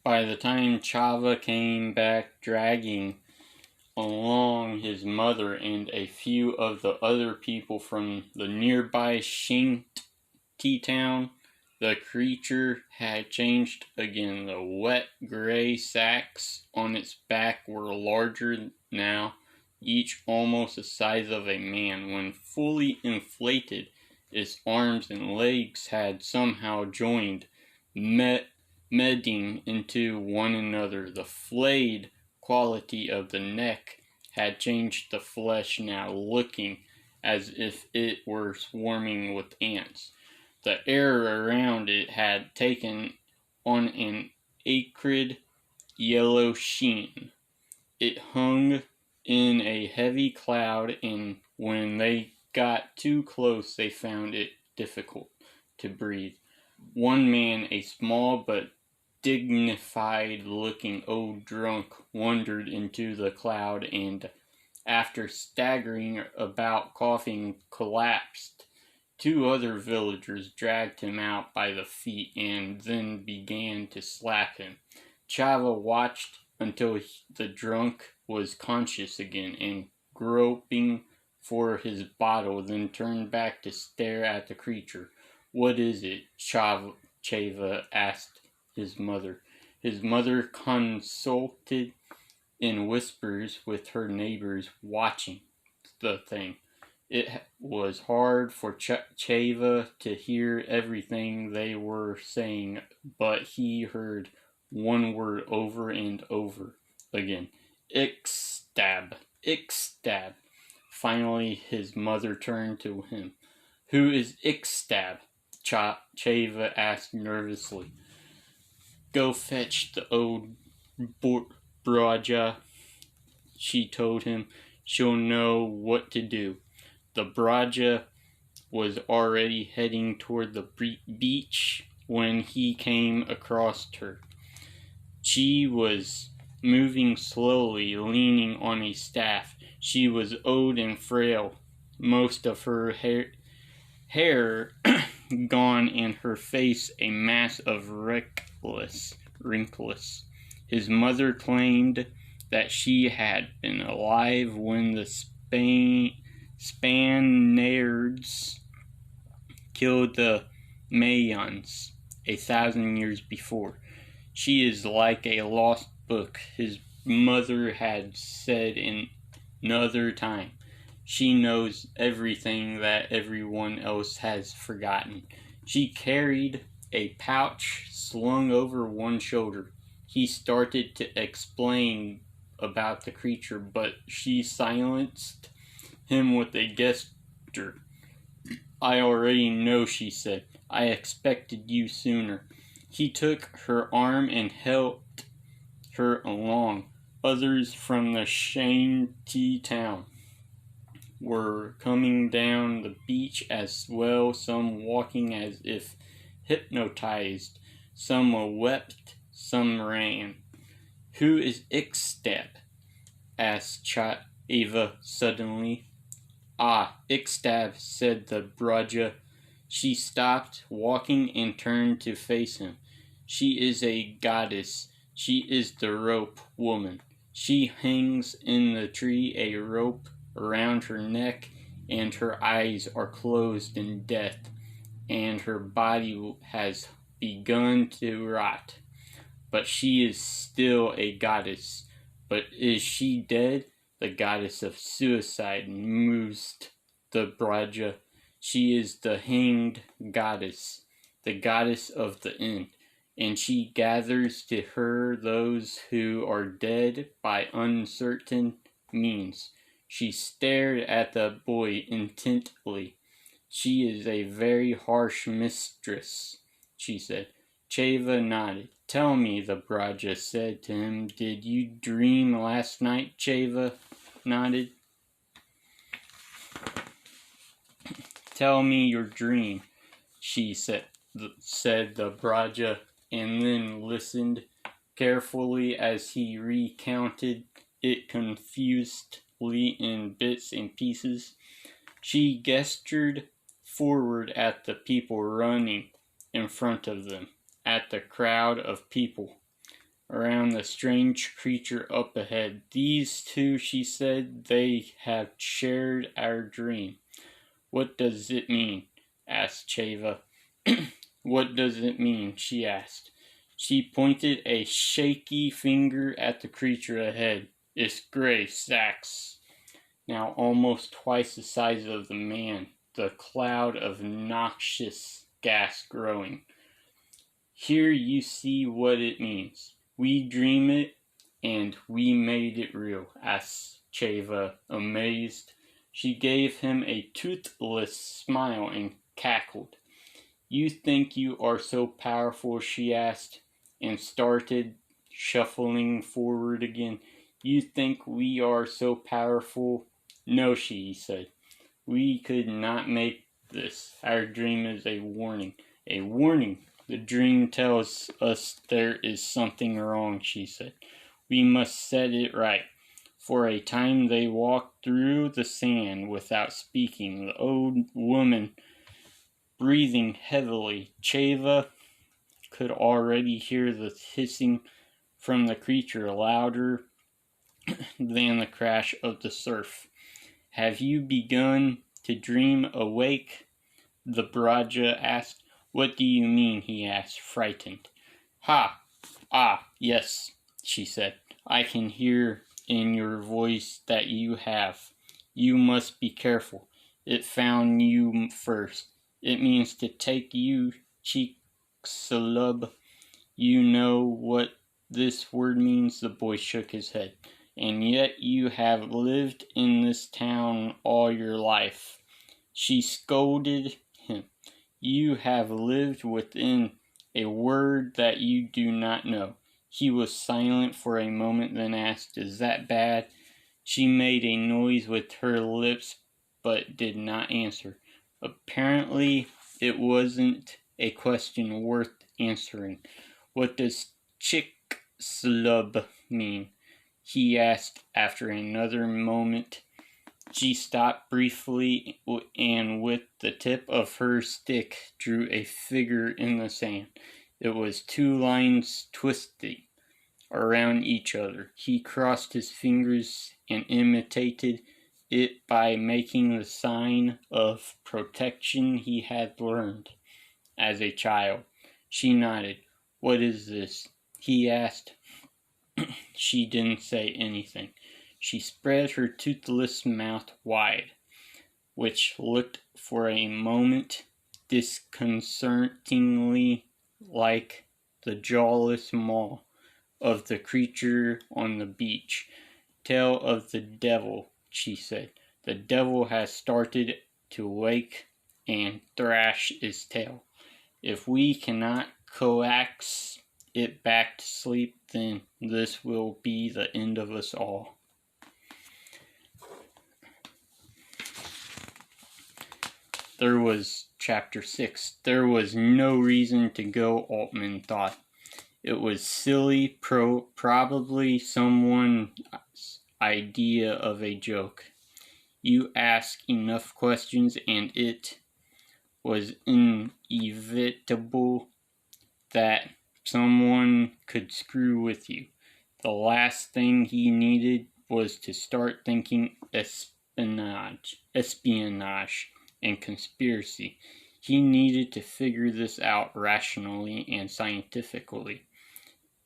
By the time Chava came back dragging along his mother and a few of the other people from the nearby shanty town, the creature had changed again. The wet gray sacks on its back were larger now, each almost the size of a man. When fully inflated, its arms and legs had somehow joined, melding into one another. The flayed quality of the neck had changed the flesh, now looking as if it were swarming with ants. The air around it had taken on an acrid yellow sheen. It hung in a heavy cloud, and when they got too close they found it difficult to breathe. One man, a small but dignified-looking old drunk, wandered into the cloud and, after staggering about coughing, collapsed. Two other villagers dragged him out by the feet and then began to slap him. Chava watched until the drunk was conscious again and groping for his bottle, then turned back to stare at the creature. "What is it?" Chava asked his mother. His mother consulted in whispers with her neighbors watching the thing. It was hard for Chava to hear everything they were saying, but he heard one word over and over again. Ixtab, Ixtab. Finally, his mother turned to him. "Who is Ixtab?" Chava asked nervously. "Go fetch the old Braja," she told him. "She'll know what to do." The Braja was already heading toward the beach when he came across her. She was moving slowly, leaning on a staff. She was old and frail, most of her hair gone, and her face a mass of wrinkles. His mother claimed that she had been alive when the Spaniards killed the Mayans 1,000 years before. "She is like a lost book," his mother had said in another time. "She knows everything that everyone else has forgotten." She carried a pouch slung over one shoulder. He started to explain about the creature, but she silenced him with a gesture. "I already know," she said. "I expected you sooner." He took her arm and helped her along. Others from the shanty town were coming down the beach as well, some walking as if hypnotized, some wept, some ran. "Who is Ixtab?" asked Chava suddenly. "Ah, Ixtab," said the Braja. She stopped walking and turned to face him. "She is a goddess. She is the rope woman. She hangs in the tree, a rope around her neck, and her eyes are closed in death, and her body has begun to rot. But she is still a goddess. But is she dead?" "The goddess of suicide," mused the Braja. "She is the hanged goddess, the goddess of the end, and she gathers to her those who are dead by uncertain means." She stared at the boy intently. "She is a very harsh mistress," she said. Chava nodded. "Tell me," the Braja said to him, "did you dream last night?" Chava nodded. "Tell me your dream," she said the Braja, and then listened carefully as he recounted it confusedly in bits and pieces. She gestured forward at the people running in front of them, at the crowd of people around the strange creature up ahead. These two, she said, they have shared our dream. What does it mean? Asked Cheva. What does it mean? She asked. She pointed a shaky finger at the creature ahead. It's gray sacks, now almost twice the size of the man, the cloud of noxious gas growing. Here you see what it means. We dream it, and we made it real, asked Cheva, amazed. She gave him a toothless smile and cackled. You think you are so powerful? She asked, and started shuffling forward again. You think we are so powerful? No, she said. We could not make this. Our dream is a warning. A warning. The dream tells us there is something wrong, she said. We must set it right. For a time they walked through the sand without speaking, the old woman breathing heavily. Cheva could already hear the hissing from the creature, louder than the crash of the surf. Have you begun to dream awake? The Braja asked. What do you mean? He asked, frightened. Yes, she said. I can hear in your voice that you have. You must be careful. It found you first. It means to take you, Chicxulub. You know what this word means? The boy shook his head. And yet you have lived in this town all your life. She scolded him. You have lived within a word that you do not know. He was silent for a moment, then asked, Is that bad? She made a noise with her lips, but did not answer. Apparently, it wasn't a question worth answering. What does Chicxulub mean? He asked after another moment. She stopped briefly and with the tip of her stick drew a figure in the sand. It was two lines twisting around each other. He crossed his fingers and imitated it by making the sign of protection he had learned as a child. She nodded. What is this? He asked. She didn't say anything. She spread her toothless mouth wide, which looked for a moment disconcertingly like the jawless maw of the creature on the beach. Tale of the devil, she said. The devil has started to wake and thrash its tail. If we cannot coax it back to sleep, then this will be the end of us all. There was chapter 6. There was no reason to go, Altman thought. It was silly, probably someone's idea of a joke. You ask enough questions and it was inevitable that someone could screw with you. The last thing he needed was to start thinking espionage and conspiracy. He needed to figure this out rationally and scientifically.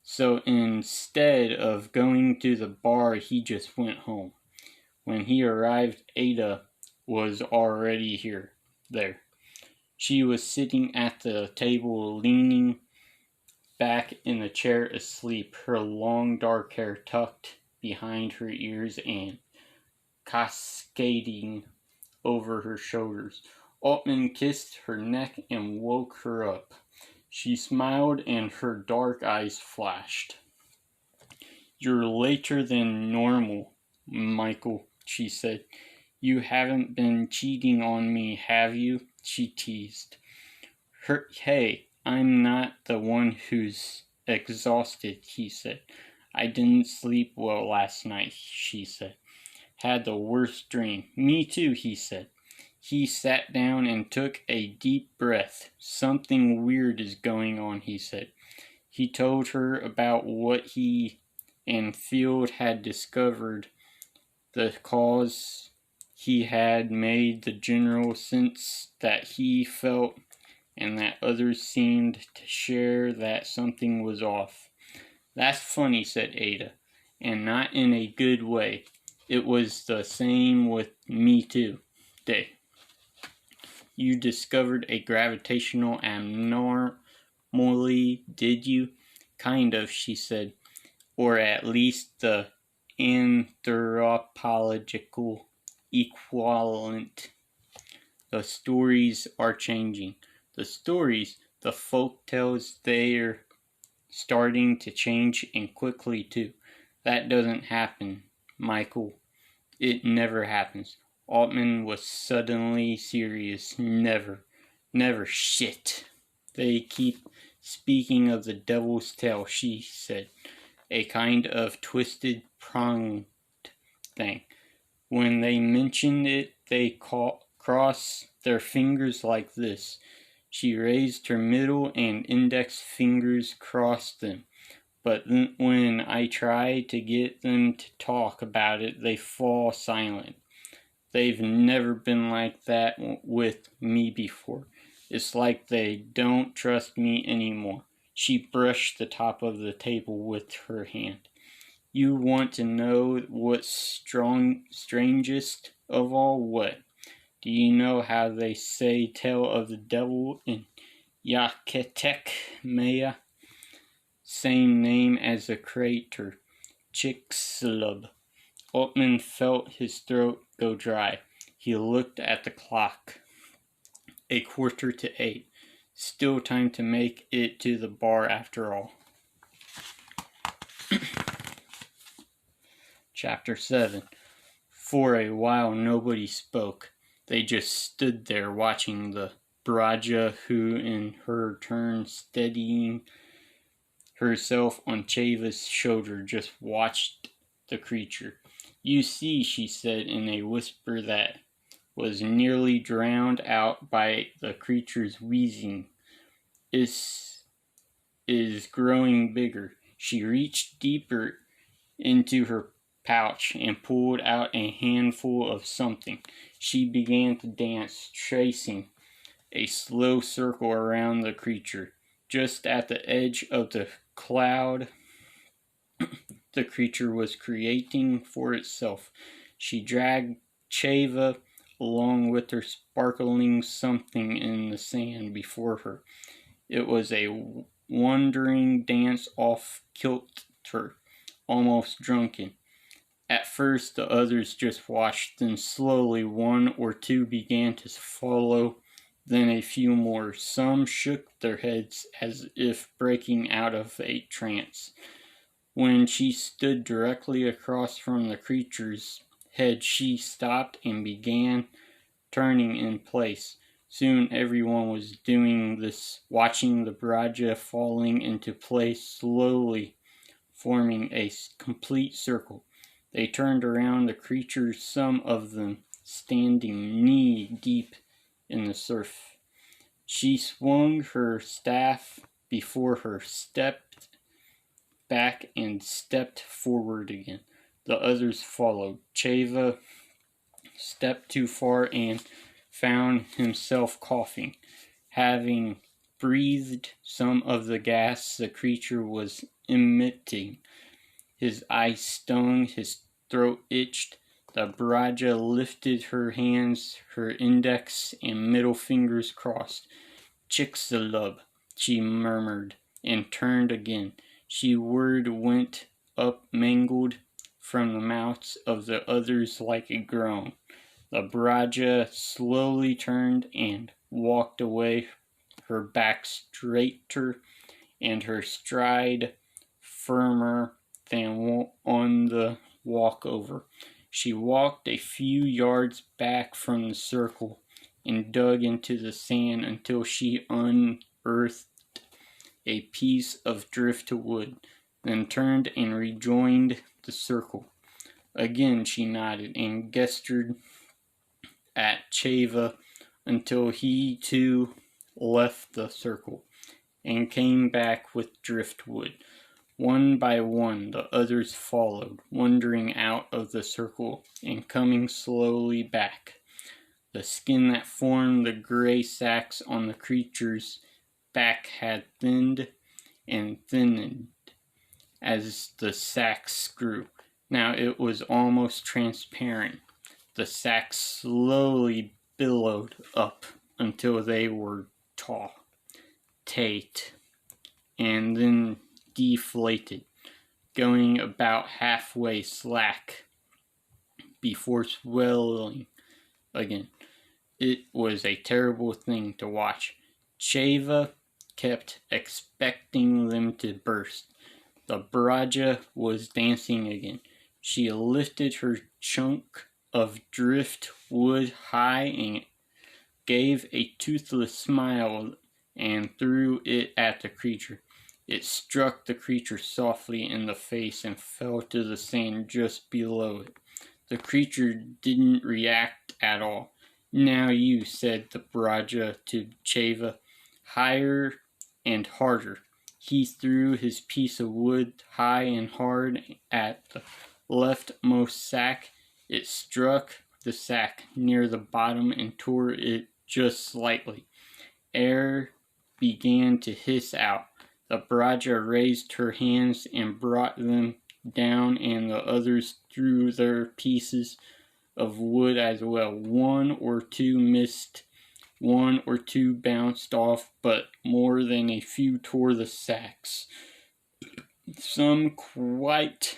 So instead of going to the bar, he just went home. When he arrived, Ada was already there. She was sitting at the table, leaning back in the chair asleep, her long dark hair tucked behind her ears and cascading over her shoulders. Altman kissed her neck and woke her up. She smiled and her dark eyes flashed. You're later than normal, Michael, she said. You haven't been cheating on me, have you? She teased. Hey, I'm not the one who's exhausted, he said. I didn't sleep well last night, she said. Had the worst dream. Me too, he said. He sat down and took a deep breath. Something weird is going on, he said. He told her about what he and Field had discovered, the cause he had made, the general sense that he felt and that others seemed to share, that something was off. "That's funny," said Ada, "and not in a good way. It was the same with me too, Day." "You discovered a gravitational abnormality, did you?" "Kind of," she said. "Or at least the anthropological equivalent. The stories are changing." "The stories, the folk tales, they're starting to change, and quickly too." "That doesn't happen, Michael. It never happens." Altman was suddenly serious. "Never. Never. Shit. They keep speaking of the devil's tail," she said. "A kind of twisted, pronged thing. When they mention it, they cross their fingers like this." She raised her middle and index fingers, crossed them. "But when I try to get them to talk about it, they fall silent. They've never been like that with me before. It's like they don't trust me anymore." She brushed the top of the table with her hand. "You want to know what's strangest of all? What? Do you know how they say tale of the devil in Yakutek Maya? Same name as the crater, Chicxulub." Altman felt his throat go dry. He looked at the clock. 7:15. Still time to make it to the bar after all. Chapter 7. For a while nobody spoke. They just stood there watching the Braja, who in her turn, steadying herself on Cheva's shoulder, just watched the creature. "You see," she said in a whisper that was nearly drowned out by the creature's wheezing, "is growing bigger." She reached deeper into her pouch and pulled out a handful of something. She began to dance, tracing a slow circle around the creature. Just at the edge of the cloud the creature was creating for itself, she dragged Cheva along with her, sparkling something in the sand before her. It was a wandering dance off kilter, almost drunken. At first the others just watched, then slowly one or two began to follow, then a few more. Some shook their heads as if breaking out of a trance. When she stood directly across from the creature's head, she stopped and began turning in place. Soon everyone was doing this, watching the Braja falling into place, slowly forming a complete circle. They turned around the creatures, some of them standing knee-deep in the surf. She swung her staff before her, stepped back, and stepped forward again. The others followed. Cheva stepped too far and found himself coughing. Having breathed some of the gas the creature was emitting, his eyes stung, his throat itched. The Braja lifted her hands, her index and middle fingers crossed. "Chicxulub," she murmured, and turned again. She word went up mangled from the mouths of the others like a groan. The Braja slowly turned and walked away, her back straighter and her stride firmer than on the walkover. She walked a few yards back from the circle and dug into the sand until she unearthed a piece of driftwood, then turned and rejoined the circle. Again she nodded and gestured at Cheva until he too left the circle. and came back with driftwood. One by one the others followed, wandering out of the circle and coming slowly back. The skin that formed the gray sacks on the creature's back had thinned and thinning as the sacks grew. Now it was almost transparent. The sacks slowly billowed up until they were taut, and then deflated, going about halfway slack before swelling again. It was a terrible thing to watch. Cheva kept expecting them to burst. The Braja was dancing again. She lifted her chunk of driftwood high and gave a toothless smile and threw it at the creature. It struck the creature softly in the face and fell to the sand just below it. The creature didn't react at all. "Now you," said the Braja to Cheva, "higher and harder." He threw his piece of wood high and hard at the leftmost sack. It struck the sack near the bottom and tore it just slightly. Air began to hiss out. The Braja raised her hands and brought them down, and the others threw their pieces of wood as well. One or two missed, one or two bounced off, but more than a few tore the sacks. Some quite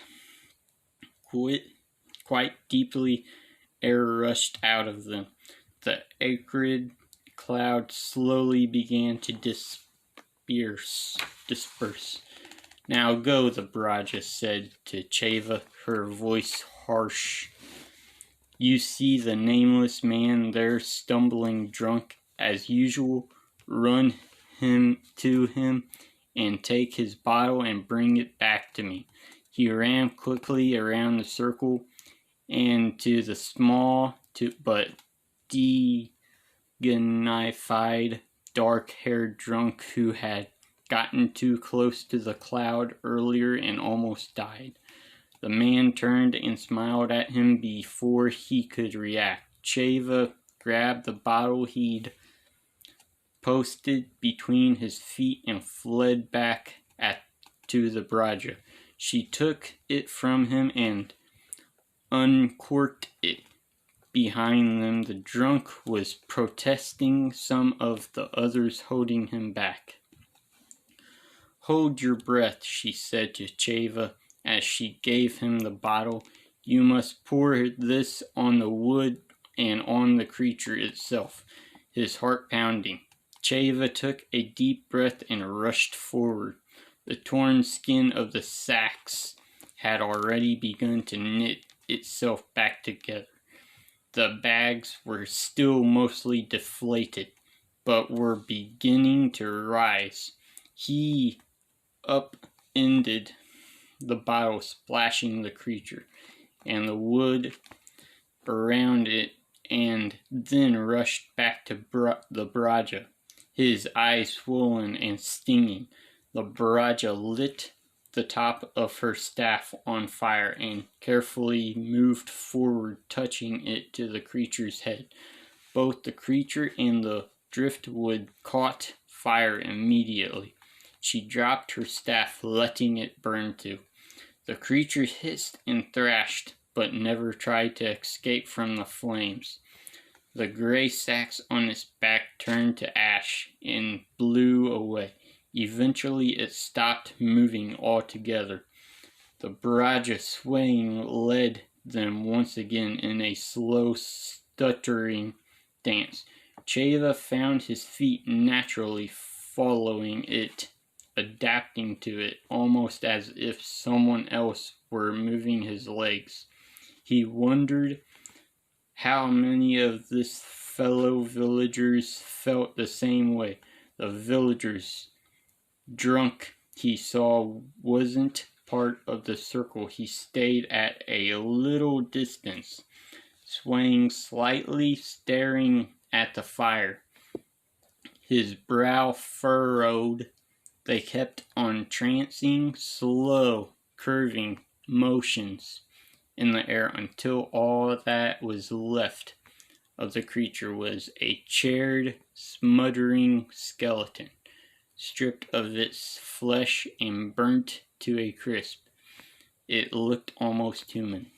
deeply. Air rushed out of them. The acrid cloud slowly began to disperse. "Now go," the Braja said to Cheva, her voice harsh. "You see the nameless man there stumbling drunk as usual. Run to him and take his bottle and bring it back to me." He ran quickly around the circle and to the small but dignified, dark-haired drunk who had gotten too close to the cloud earlier and almost died. The man turned and smiled at him before he could react. Cheva grabbed the bottle he'd posted between his feet and fled back to the Braja. She took it from him and uncorked it. Behind them, the drunk was protesting, some of the others holding him back. "Hold your breath," she said to Cheva as she gave him the bottle. "You must pour this on the wood and on the creature itself," his heart pounding. Cheva took a deep breath and rushed forward. The torn skin of the sacks had already begun to knit itself back together. The bags were still mostly deflated, but were beginning to rise. He upended the bottle, splashing the creature and the wood around it, and then rushed back to the Braja, his eyes swollen and stinging. The Braja lit the top of her staff on fire and carefully moved forward, touching it to the creature's head. Both the creature and the driftwood caught fire immediately. She dropped her staff, letting it burn too. The creature hissed and thrashed, but never tried to escape from the flames. The gray sacks on its back turned to ash and blew away. Eventually it stopped moving altogether. The Braja, swaying, led them once again in a slow, stuttering dance. Cheva found his feet naturally, following it, adapting to it, almost as if someone else were moving his legs. He wondered how many of his fellow villagers felt the same way. The villagers drunk he saw wasn't part of the circle. He stayed at a little distance, swaying slightly, staring at the fire, his brow furrowed They kept on trancing, slow, curving motions in the air until all that was left of the creature was a charred, smoldering skeleton, stripped of its flesh and burnt to a crisp. It looked almost human.